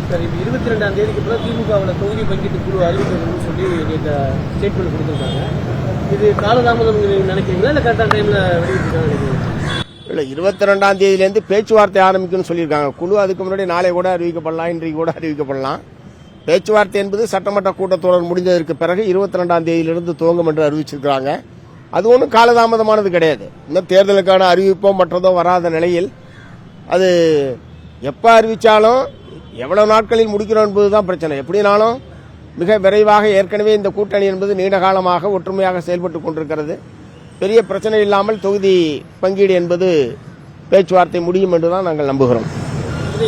Sir இப்போ 22ஆம் தேதிக்கு பிறகு திமுகவில் தொகுதி பங்கீட்டு குழு அறிவிக்கணும்னு சொல்லி நேற்று ஸ்டேட்மெண்ட் கொடுத்துருக்காங்க. இது காலதாமதம் நினைக்கிறீங்களா இல்லை கரெக்டான டைமில் வெளியிட்டிருக்காங்க நினைக்கிறீங்க? இல்லை, 22ஆம் தேதியிலேருந்து பேச்சுவார்த்தை ஆரம்பிக்கும்னு சொல்லியிருக்காங்க. குழு அதுக்கு முன்னாடி நாளை கூட அறிவிக்கப்படலாம், இன்றைக்கு கூட அறிவிக்கப்படலாம். பேச்சுவார்த்தை என்பது சட்டமன்ற கூட்டத்தொடர் முடிந்ததற்கு பிறகு 22ஆம் தேதியிலிருந்து துவங்கும் என்று அறிவிச்சிருக்கிறாங்க. அது ஒன்றும் காலதாமதமானது கிடையாது. இன்னும் தேர்தலுக்கான அறிவிப்போ மற்றதோ வராத நிலையில் அது எப்போ அறிவித்தாலும் எவ்வளவு நாட்களில் முடிக்கிறோம் என்பதுதான் பிரச்சனை. எப்படினாலும் மிக விரைவாக ஏற்கனவே இந்த கூட்டணி என்பது நீண்ட காலமாக ஒற்றுமையாக செயல்பட்டு கொண்டிருக்கிறது. பெரிய பிரச்சனை இல்லாமல் தொகுதி பங்கீடு என்பது பேச்சுவார்த்தை முடியும் என்றுதான் நாங்கள் நம்புகிறோம்.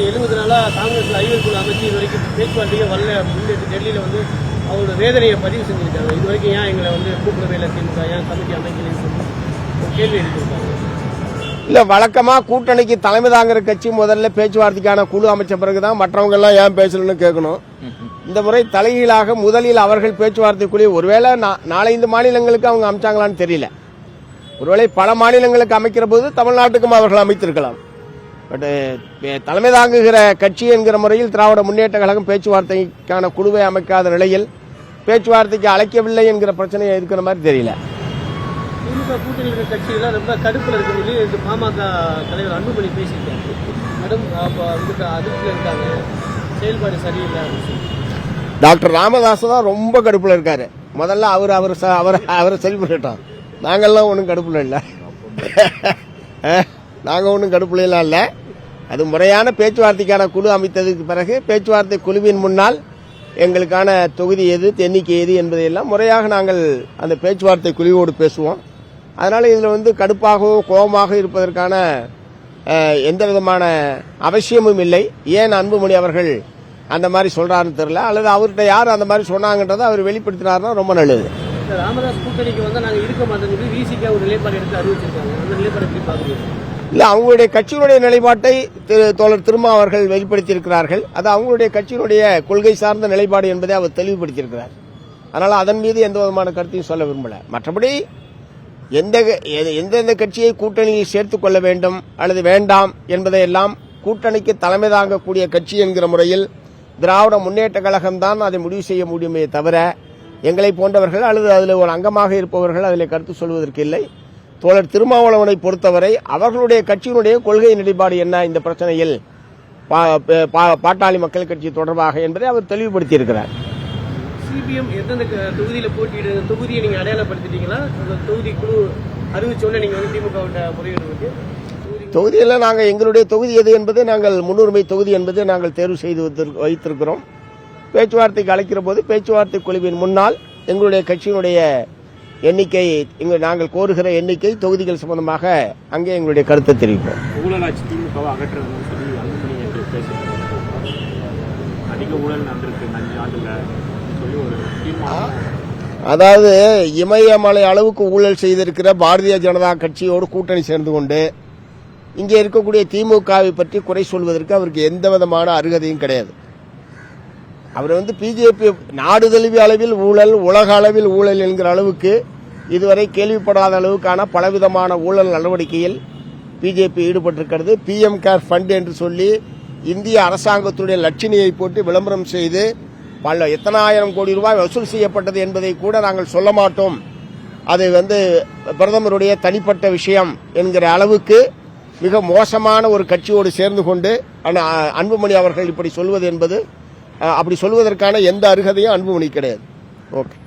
70 நாளா காங்கிரஸ் அறிவியல் அமைச்சு இது வரைக்கும் பேச்சுவார்த்தையே வரல அப்படின்னு டெல்லியில் வந்து அவரோட வேதனையை பதிவு செஞ்சிருக்காங்க. இது வரைக்கும் ஏன் எங்களை வந்து கூப்பிடவே இல்லை, திமுக ஏன் கமிட்டி அமைக்கலன்னு சொல்லி ஒரு கேள்வி எழுதியிருக்காங்க. இல்ல, வழக்கமா கூட்டணிக்கு தலைமை தாங்கிற கட்சி முதல்ல பேச்சுவார்த்தைக்கான குழு அமைச்ச பிறகுதான் மற்றவங்க எல்லாம் ஏன் பேசலன்னு கேட்கணும். இந்த முறை தலைகீழாக முதலில் அவர்கள் பேச்சுவார்த்தை குழு, ஒருவேளை 4-5 மாநிலங்களுக்கு அவங்க அமைச்சாங்களான்னு தெரியல. ஒருவேளை பல மாநிலங்களுக்கு அமைக்கிற போது தமிழ்நாட்டுக்கும் அவர்கள் அமைத்திருக்கலாம். பட் தலைமை தாங்குகிற கட்சி என்கிற முறையில் திராவிட முன்னேற்ற கழகம் பேச்சுவார்த்தைக்கான குழுவை அமைக்காத நிலையில் பேச்சுவார்த்தைக்கு அழைக்கவில்லை என்கிற பிரச்சனை இருக்கிற மாதிரி தெரியல. திமுக கூட்டணி இருக்கிற கட்சிகள்லாம் ரொம்ப கடுப்பில் இருக்கிறது. இந்த பாமக தலைவர் அன்புமணி பேசியிருக்காங்க. அதிருப்தியில் இருக்காங்க, செயல்பாடு சரியில்லை அப்படின்னு சொல்லி. டாக்டர் ராமதாஸ் தான் ரொம்ப கடுப்புல இருக்காரு. முதல்ல அவரை செயல்பட்டுட்டோம். நாங்கள்லாம் ஒன்றும் கடுப்புல இல்லை. நாங்கள் ஒன்றும் கடுப்புலாம் இல்லை. அது முறையான பேச்சுவார்த்தைக்கான குழு அமைத்ததுக்கு பிறகு பேச்சுவார்த்தை குழுவின் முன்னால் எங்களுக்கான தொகுதி எது, எண்ணிக்கை எது என்பதையெல்லாம் முறையாக நாங்கள் அந்த பேச்சுவார்த்தை குழுவோடு பேசுவோம். அதனால இதில் வந்து கடுப்பாகவோ கோபமாக இருப்பதற்கான எந்த விதமான அவசியமும் இல்லை. ஏன் அன்புமணி அவர்கள் அந்த மாதிரி சொல்றாருன்னு தெரியல, அல்லது அவர்கிட்ட யார் அந்த மாதிரி சொன்னாங்கன்றதை அவர் வெளிப்படுத்தினார்னா ரொம்ப நல்லது. ராமதாஸ் கூட்டணிக்கு வந்து நாங்கள் இருக்க மாட்டோம் விசிக ஒரு நிலைப்பாடு எடுத்து அறிவிச்சிருக்காங்க. அந்த நிலைப்பாடு எப்படி பாக்குறீங்க? இல்ல, அவங்களுடைய கட்சியினுடைய நிலைப்பாட்டை தோழர் திருமா அவர்கள் வெளிப்படுத்தியிருக்கிறார்கள். அது அவங்களுடைய கட்சியினுடைய கொள்கை சார்ந்த நிலைப்பாடு என்பதை அவர் தெளிவுபடுத்தியிருக்கிறார். அதனால அதன் மீது எந்த விதமான கருத்தையும் சொல்ல விரும்பல. மற்றபடி எந்தெந்த கட்சியை கூட்டணியில் சேர்த்துக் கொள்ள வேண்டும் அல்லது வேண்டாம் என்பதையெல்லாம் கூட்டணிக்கு தலைமை தாங்கக்கூடிய கட்சி என்கிற முறையில் திராவிட முன்னேற்ற கழகம் தான் அதை முடிவு செய்ய முடியுமே தவிர எங்களை போன்றவர்கள் அல்லது அதில் ஒரு அங்கமாக இருப்பவர்கள் அதில் கருத்து சொல்வதற்கு இல்லை. தோழர் திருமாவளவனை பொறுத்தவரை அவர்களுடைய கட்சியினுடைய கொள்கை நிலைப்பாடு என்ன இந்த பிரச்சனையில் பாட்டாளி மக்கள் கட்சி தொடர்பாக என்பதை அவர் தெளிவுபடுத்தியிருக்கிறார். சிபிஎம் எந்தெந்த தொகுதியில் போட்டியிட தொகுதியை நீங்க அடையாளப்படுத்திட்டீங்களா? தொகுதி குழு அறிவிச்சோன்னு நீங்க வந்து திமுக முறையிடுவது தொகுதியில் நாங்கள் எங்களுடைய தொகுதி எது என்பது நாங்கள் முன்னுரிமை தொகுதி என்பது நாங்கள் தேர்வு செய்து வைத்திருக்கிறோம். பேச்சுவார்த்தைக்கு அழைக்கிற போது பேச்சுவார்த்தை குழுவின் முன்னால் எங்களுடைய கட்சியினுடைய எண்ணிக்கை, நாங்கள் கோருகிற எண்ணிக்கை தொகுதிகள் சம்பந்தமாக அங்கே எங்களுடைய கருத்தை தெரிவிப்போம். ஊழலாட்சி திமுகவை அகற்றுறதுன்னு சொல்லி அன்புமணி பேசுகிறார். அதிக ஊழல் நடந்திருக்கு 5 ஆண்டுல சொல்லி ஒரு தீர்மானம். அதாவது இமயமலை அளவுக்கு ஊழல் செய்திருக்கிற பாரதிய ஜனதா கட்சியோடு கூட்டணி சேர்ந்து கொண்டு இங்கே இருக்கக்கூடிய திமுகவை பற்றி குறை சொல்வதற்கு அவருக்கு எந்த விதமான அருகதையும் கிடையாது. அவர் வந்து பிஜேபி நாடு தழுவிய அளவில் ஊழல், உலக அளவில் ஊழல் என்கிற அளவுக்கு இதுவரை கேள்விப்படாத அளவுக்கான பலவிதமான ஊழல் நடவடிக்கையில் பிஜேபி ஈடுபட்டிருக்கிறது. பிஎம் கேர் ஃபண்ட் என்று சொல்லி இந்திய அரசாங்கத்துடைய லட்சணியை போட்டு விளம்பரம் செய்து எத்தனாயிரம் கோடி ரூபாய் வசூல் செய்யப்பட்டது என்பதை கூட நாங்கள் சொல்ல மாட்டோம், அது வந்து பிரதமருடைய தனிப்பட்ட விஷயம் என்கிற அளவுக்கு மிக மோசமான ஒரு கட்சியோடு சேர்ந்து கொண்டு அன்புமணி அவர்கள் இப்படி சொல்வது என்பது, அப்படி சொல்வதற்கான எந்த அருகதையும் அன்புமணி கிடையாது. ஓகே.